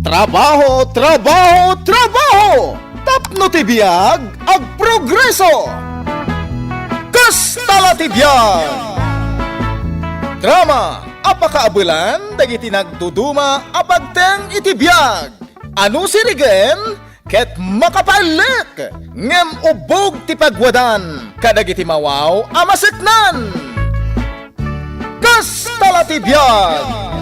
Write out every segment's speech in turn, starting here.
Trabaho, trabaho, trabaho! Tapno ti biyag, ag progreso! Kastala ti biyag! Drama, apakaabulan, dagiti nagduduma, apagteng iti biyag! Ano sirigen? Ket makapalik! Ngem ubog ti pagwadan, kadagiti mawaw, amaseknan! Kastala ti biyag!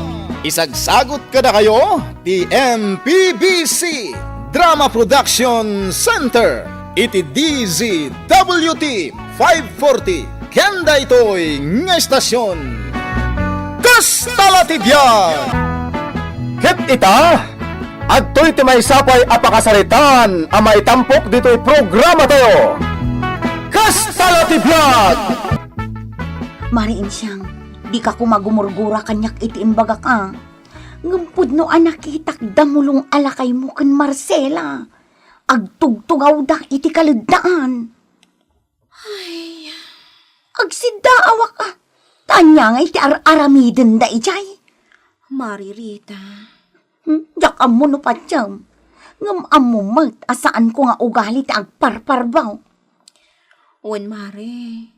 Isagsagot ka na kayo, the MPBC Drama Production Center, iti DZWT 540, kenda ito'y nga estasyon. Kastala ti biyag! Ket ita, adto'y ti may sapay apakasaritan ang maitampok dito'y programa tayo. Kastala ti biyag! Mariin siyang, di ka kumagumurgura kanyak iti imbaga ka. Ngampud no anakitak damulong alakay mo kan Marcela. Agtugtugaw da iti kaludaan. Ay, agsidaawa ka. Tanya nga iti aramiden da ijay. Maririta. Yak amo no patyam. Ngam amo mat asaan ko nga ugali ti agparparbaw. Wen mare,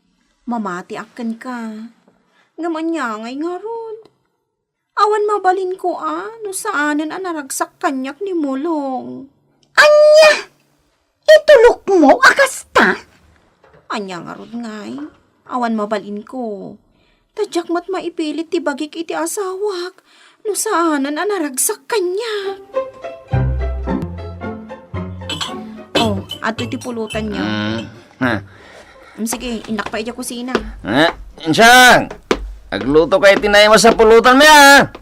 mamati akan ka. Ngamanyangay nga rod. Awan mabalin ko no saanan naragsak kanyak ni Mulong. Anya! Itulok mo akasta? Anya nga rod ngay. Awan mabalin ko. Tadyak mat maipilit ti bagik iti asawak. No saanan naragsak kanya. Oh, ato iti pulutan niya. Sige, inak pa iti kusina. Insyang! Agluto kayo tinay mo sa pulutan mo ya!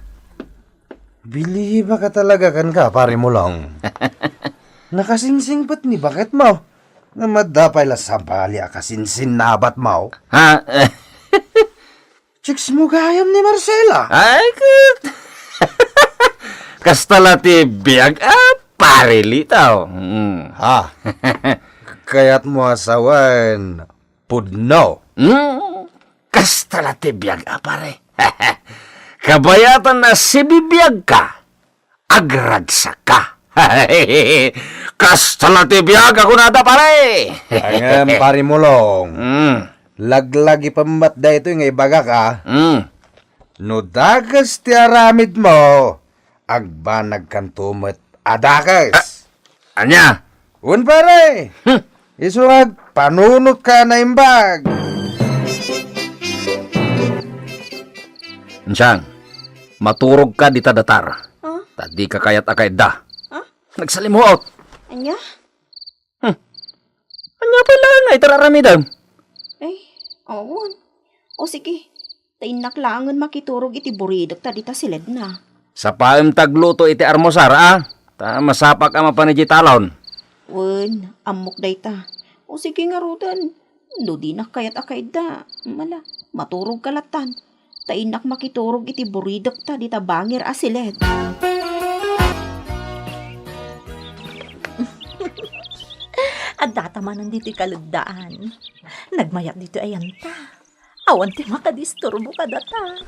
Bili ba ka talaga kan ka, pare mo lang? Nakasinsing ba't ni bakit mo? Nga madapay la sampali akasinsin na ba't mo? Ha? Chicks mo gayam ni Marcela. Ay, kat! Kastalati biyag, pare litaw. Ha? Kaya't mo asawan, pudno. Kastalati biyag, pare. Kabayatan na sibibiyag ka, agragsak ka. Kastalati biyag ako nata, pare. Angam, pare mo lang. Laglagi pambat da ito yung ibaga ka. No dagas ti aramid mo, agbanag kantumot adakas. Anya? Un pare, isuag panunot ka na imbag. Insyang, maturog ka di tadatar. Huh? Tadi ka kayat akay da. Huh? Nagsalimuot. Anya? Anya pala nga itararamidan. Awon. O sige, tainaklangan makiturog iti buridok ta dita silid na. Sa paem tagluto iti armosar, Ta masapak ang mapanijitalon. Wen, amok day ta. O sige nga rudan. No di na kayat akay da. Mala, maturog kalatan. Tainak makiturog iti buridok ta dita bangir asilid. At datamanan dito kalugdaan. Nagmayak dito ayan ta. Awan ti makadisturbo ka data.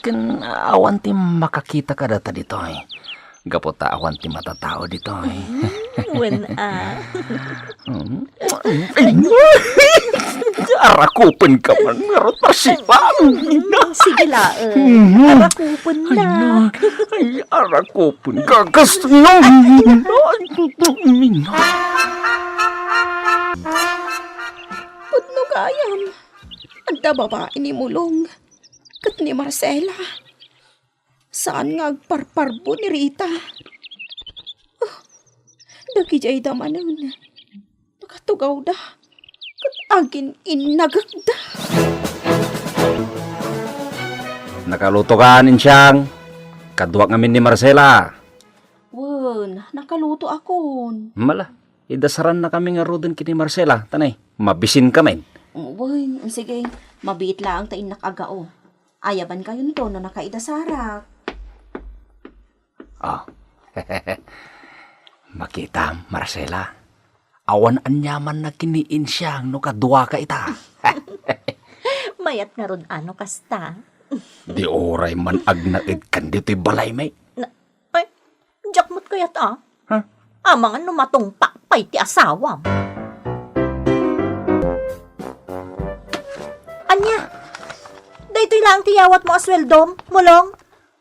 Ken awan ti makakita ka data dito Gapota awan ti matatao dito When Arakupen ka man, ngarot pasipang. sige laeng. Arakupon na. Ay, arakupen ka. Gusto nyo. Pudno gayam. Anda babae ni Mulong. Kat ni Marcela. Saan nga agparparbo ni Rita? Dagijay damanan. Nakatugaw da. Kat agin inagagda. Nakaluto ka, Ninsyang. Kaduwak ngamin ni Marcela. Wen, nakaluto akon. Mala, idasaran na kami nga rodin kini Marcela. Tanay, mabisin kami. Wen, sige. Mabiit lang tain nakagao. Ayaban kayo nito na nakaidasarak. Makita, Marcela. Awan anyaman na kiniin siya no kadwa ka ita. Mayat nga ron ano kasta. Di oray man agnaid kan dito'y balay may. kayat Huh? Amang numatungpak pa'y ti asawam. Anya, daytoy lang tiyawat mo asweldom, mulong.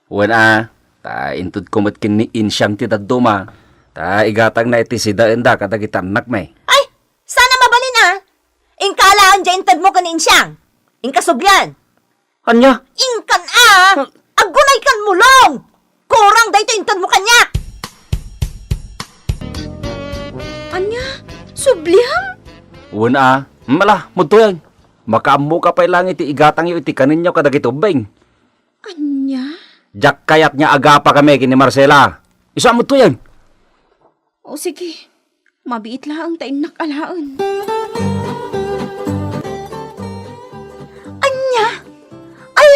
Wan ta intud kumot kin ni insyang ti daduma. Ta igatang na iti sidaenda kadagitanak may. Ay, sana mabalin Ingkalaan dyan intad mo kanin siyang. Ingkasubyan. Anya? Ingkan agunay kan mulong. Kurang dayto intad mo kanya. Anya, subliam? Wan mala, mutuyan. Makamu ka pa lang iti igatang iti kaninyo kadagitubing. Anya? Jak kayat niya aga pa kami kini Marcela. Isa mo to yan. O sige, mabiit lang tayo nakalaan. Anya, ay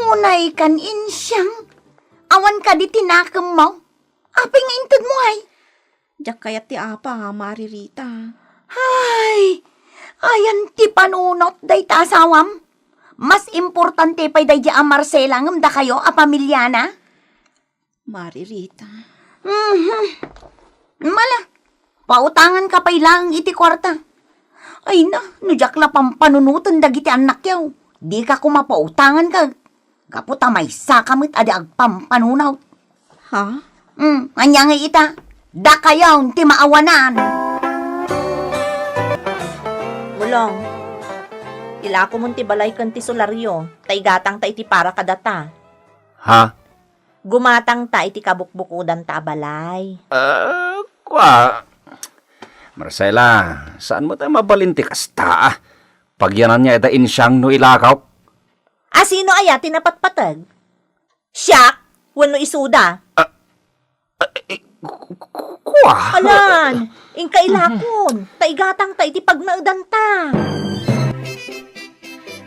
unay kan insyang. Awan ka di tinakam mo. Apay nga intad mo ay. Diyak kayat ti apa, Maririta. Ay, ayan ti panunot day ta asawam. Mas importante pa'y day di Marcela ngam da kayo a pamilyana. Maririta. Mala, pautangan ka pa'y lang iti kwarta. Ay na, nujak la pampanunutan dagiti anak yaw. Di ka kumapautangan ka. Kaputa may sakamit adi agpampanunaw. Ha? Anya nga ita, da kayaw ti maawanan. Mulong, ila ko munti balay kan ti solaryo, tay gatang ta iti para kadata. Ha? Gumatang ta iti kabukbukudan ta balay. Kwa. Marcela, saan mo tayo mabalinti kasta? Pagyanan niya ita insyang no ilakaw. Sino aya tinapatpatag? Siya, wano isuda. Kwa. Alan, ingkailakon, tay gatang ta iti pagnaudan ta.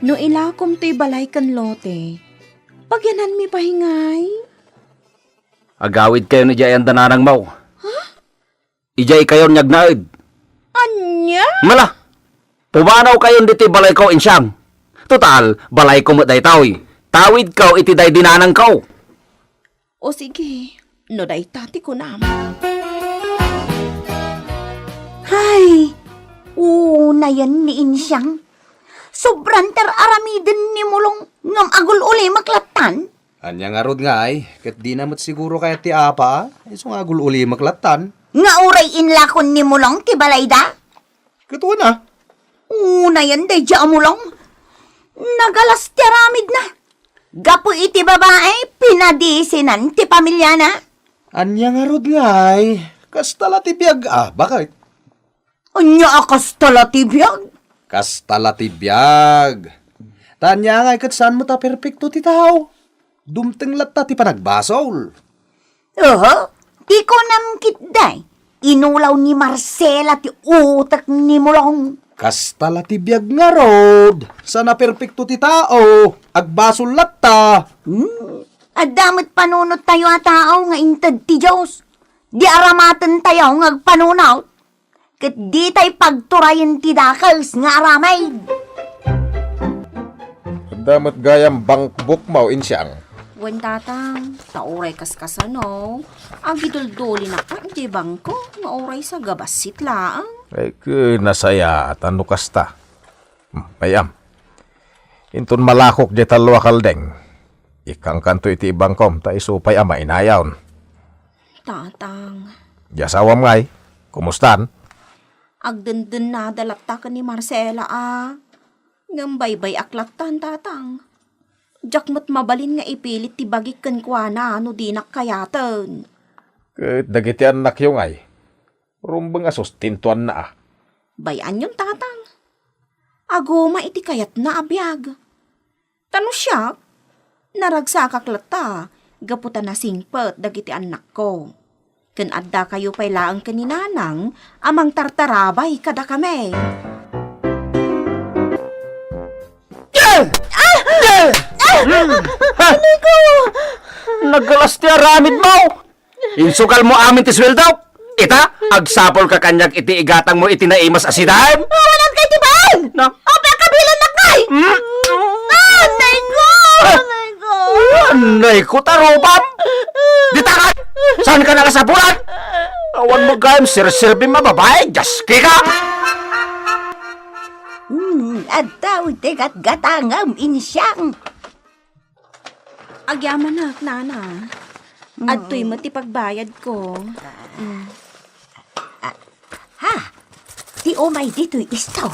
No ilakom to'y balay kan lote. Pagyanan mi pahingay. Agawid kayo ni Jayan dananang mau. Ijay kayo nyagnaid. Anya? Mala, pumanaw kayo diti balay ko insyang. Total, balay ko mo day tawi. Tawid kaw iti day dinanang kaw. O sige, no day tati ko naman. Ay, una yan ni Insyang. Sobrang aramiden ni Mulong ngam agul uli maklatan. Anya nga rod nga ay, kat di namat siguro kaya ti apa, iso nga agul uli maklatan. Nga uray inlakon ni Mulong ti balayda. Katuwa na. Una yan day dya Mulong. Nagalas ti aramid na. Gapo iti babae, pinadisinan ti pamilya na. Anya nga rod nga ay, kastala ti biyag bakit? Anya akas tala ti biyag. Kastala ti biyag. Tanya nga kat saan mo ta perfecto ti tao. Dumteng latta ti panagbasol. Di ko namkit day. Inulaw ni Marcela ti utak ni Mulong. Kastala ti biyag nga rod. Sana perfecto ti tao. Agbasol latta. Adamot panunot tayo a tao nga intad ti Diyos. Di aramatan tayo nga agpanunaw. Kat di tayo pagturayan ti dakals nga aramay. Damot gayam bangkbuk mau insyang. Wen tatang, tauray kaskasano. Agidulduli na ka, di bangko. Mauray sa gabasit laang. Ay nasaya at ano kasta. Mayam. Intun malakok di talwa kaldeng. Ikang kanto iti ibangkom ta isupay ama inayawn. Tatang, Jasawam ngay. Kumustan? agdendен na dalatta ka ni Marcela Ngambay-bay aklatan tatang. Jakmat mabalin nga ipilit ti bagik kan kuana no dinak kayatan. Ket dagiti anak yung ay. Rumbang asos tintuan na Bayan yung tatang. Agoma iti kayat na abiyag. Tano siya, naragsakaklata, gaputan na singpet dagiti anak ko. Ken adda kayo pay laang kaninanang, amang tartarabay kada kami. Nagalas ti aramid mo. Insukal mo amin ti sweldo. Ita, agsapol ka kanyag iti igatang mo iti naimas asidahan. Walang kay tibang! Na? Ope kabilan na kay! Anay ko! Anay ko! Anay ko tarupam. Ditakan! Saan ka nakasabulan? Awan mo gayam sir-sirbi mababae, jaski ka! At tao tigat gatangam insyang. Agyaman na, nana. At to'y matipagbayad ko. Ha? Ti umay dito'y isto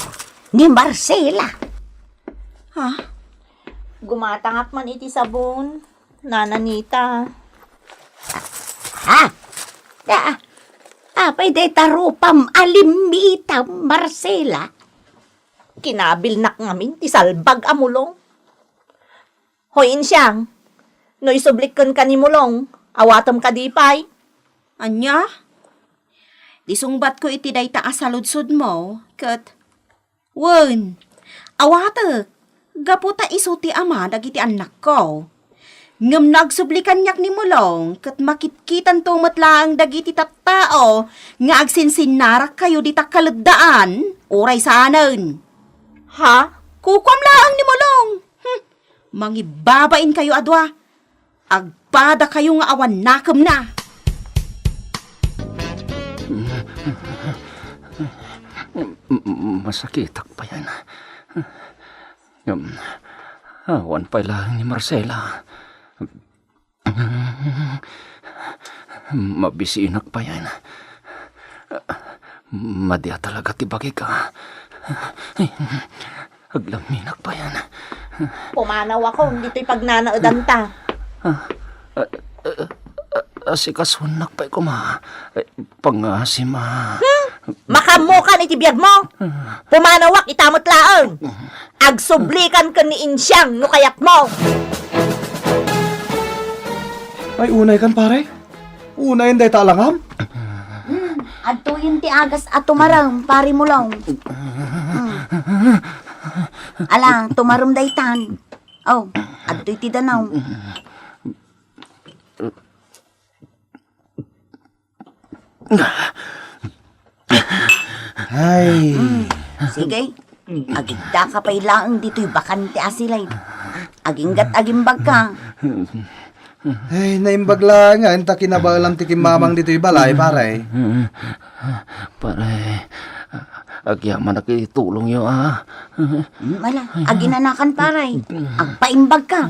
ni Marcela. Ha? Gumatangak man iti sabon, nananita. Ha? Apay de tarupam alimita Marcela. Kinabilnak ngamin, ti salbag amulong. Hoy, insyang, no isublikon ka ni mulong, awatom ka dipay. Anya? Disungbat ko iti day taas sa ludsod mo, kat, wen, awata, gaputa iso ti ama dagiti anak ko. Ngam nagsublikan nyak ni mulong, kat makitkitan tumatlaang dagiti tattao, nga agsinsinarak kayo di takaladaan, oray sanan. Ha? Kukwam laang ni mulong. Mangibabain kayo adwa. Agpada kayo nga awan nakam na. Masakitak pa yan. Awan pa lang ni Marcela. Mabisinak pa yan. Madya talaga tibagi ka. Aglaminak pa yan. Pumanaw ako, dito'y pagnanaodan ta. Asikasunak pa ko ma. Pangasi ma. Makamukan iti biyag mo. Pumanawak itamot laang. Agsublikan ka ni insyang no kayak mo. Ay, unay kan pare. Unay day talangam. Adto yun ti agas at tumarang, pari mo lang. Alang, tumarom daytan. Oh, adto iti danaw. Ay. Sige, agigda ka pa ilang dito'y bakante asilay. Aginggat agimbag ka. Ay, naimbag lang nga. Enta kinabalang tikim mamang dito balay, pare. Pare, agyaman na tulong yo ah. Wala, aginanakan paray. Agpaimbag ka.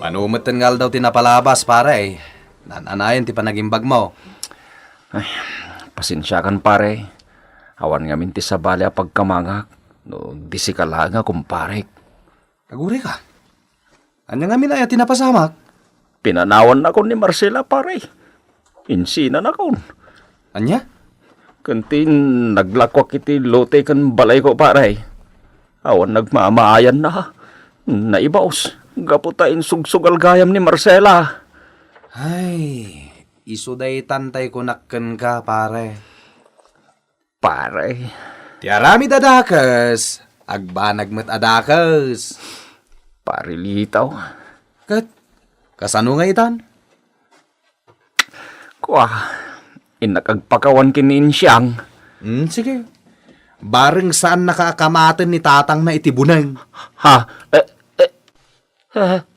Manumatan nga daw tinapalabas, pare. Nananayan ti panagimbag mo. Pasensya kan pare. Awan nga minti sa balya pagkamangak. No, disi ka lang nga kumpare. Kaguri ka. Anya nga minaya tinapasamak. Pinanawan na ko ni Marcela pare. Insina na ko. Anya? Kantin naglakwak iti lote kan balay ko pare. Awan nagmamaayan na. Naibaos. Gaputain sugsugal gayam ni Marcela. Ay, isuday tantay ko nakken ka, pare. Pare. Tiarami dadakas. Agbanag met adakas. Pare litaw. Kat, kasano nga itan? Kwa, inakagpakawan kinin siyang. Sige. Bareng saan nakakamaten ni tatang na itibunang. Ha?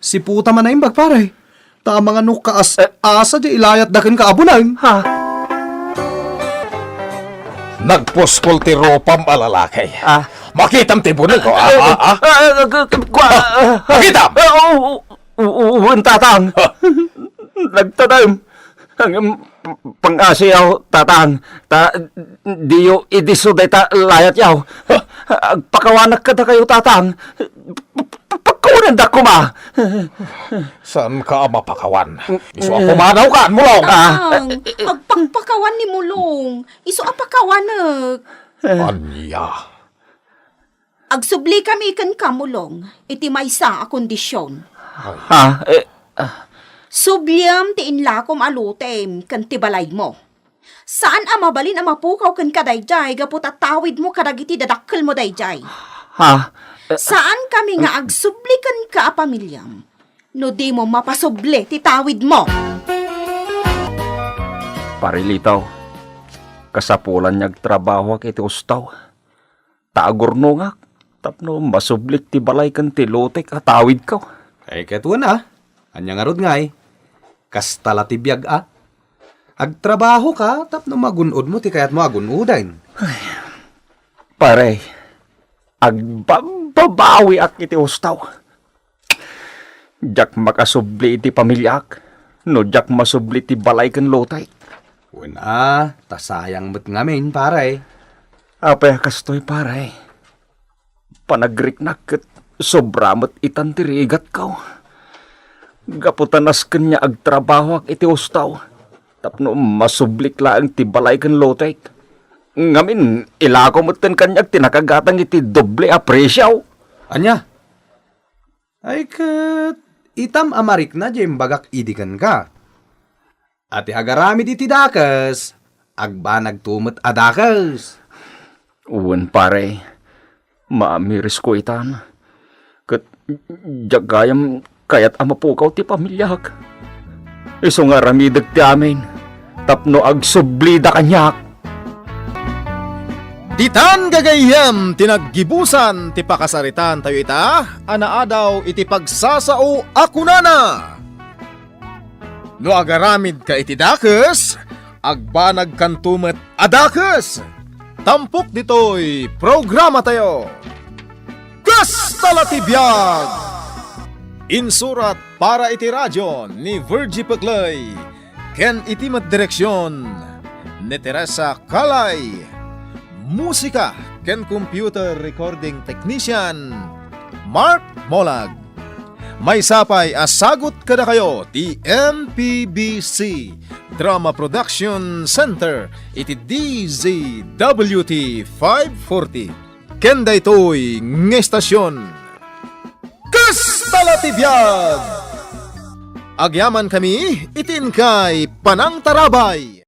Si puta man na imbag, pare. Tama nga no asa di ilayat dakin ka abunang. Ha? Nagpuskol ti ropam alalakay. Ah. Makitam ti bunay ko. Makitam! Tatang. Nagtatang. Pang-asiyaw, tatang. Diyo idiso day ta layat yaw. Agpakawanak ka na kayo, tatang. Pagkunan da kuma. Saan ka mapakawan? Iso ako manaw ka, mulong. Ang agpagpakawan ni mulong. Iso apakawanak. Anya. Agsubli kami kan kamulong. Iti maysa a kondisyon. Ha? Subliam ti inlakom alutem kan tibalay mo. Saan mabalin ang mapukaw kan kadayjay gapot at tawid mo kadagiti dadakkel mo dayjay. Ha? Saan kami nga agsublikan ka a pamilyam? No di mo mapasubli ti tawid mo. Parilitaw. Kasapulan niyag trabaho kiti ustaw. Taagurno nga. Tapno masublik ti balay kan ti lotek atawid ka. Ay, ketuan na. Anya nga rod ngay, kastala ti biyag agtrabaho ka, tapno magunod mo, ti kayat mo agunudain. Pare, agbabawi ak iti ustaw. Jak makasubli iti pamilyak, no jak masubli ti balay ken lotay. Wala, tasayang mo't ngamin, pare. Apay kastoy pare. Panagriknak ket sobra mo't itan ti rigat kaw. Gaputanas kanya agtrabaho ak iti ustaw. Tapno masublik laang ti balay ken lotay. Ngamin, ilako mo't ken kanyak tinakagatang iti doble apresyaw. Anya? Ay kat, itam amarik na dyan bagak idikan ka. Ati agaramid iti dakas, agba nagtumot adakas. Uwan pare, maamiris ko itan. Kat jagayam kayat amapukaw ti pamilyak. Iso nga ramidag ti amin, tapno agsublida kanyak. Ditan gagayam tinaggibusan ti pakasaritan tayo ita, anaadaw iti pagsasao akunana. No agaramid ka iti dakes, agbanag kantumet adakes. Tampok ditoy programa tayo. Kastala ti biag! Insurat para iti radyo ni Virgie Paglay, ken iti direksyon ni Teresa Kalay. Musika ken computer recording technician Mark Molag. May sapay asagot kada kayo ti MPBC Drama Production Center iti DZWT 540. Ken daytoy nga estasyon. Kastala ti biag! Agyaman kami itin kay Panang Tarabay.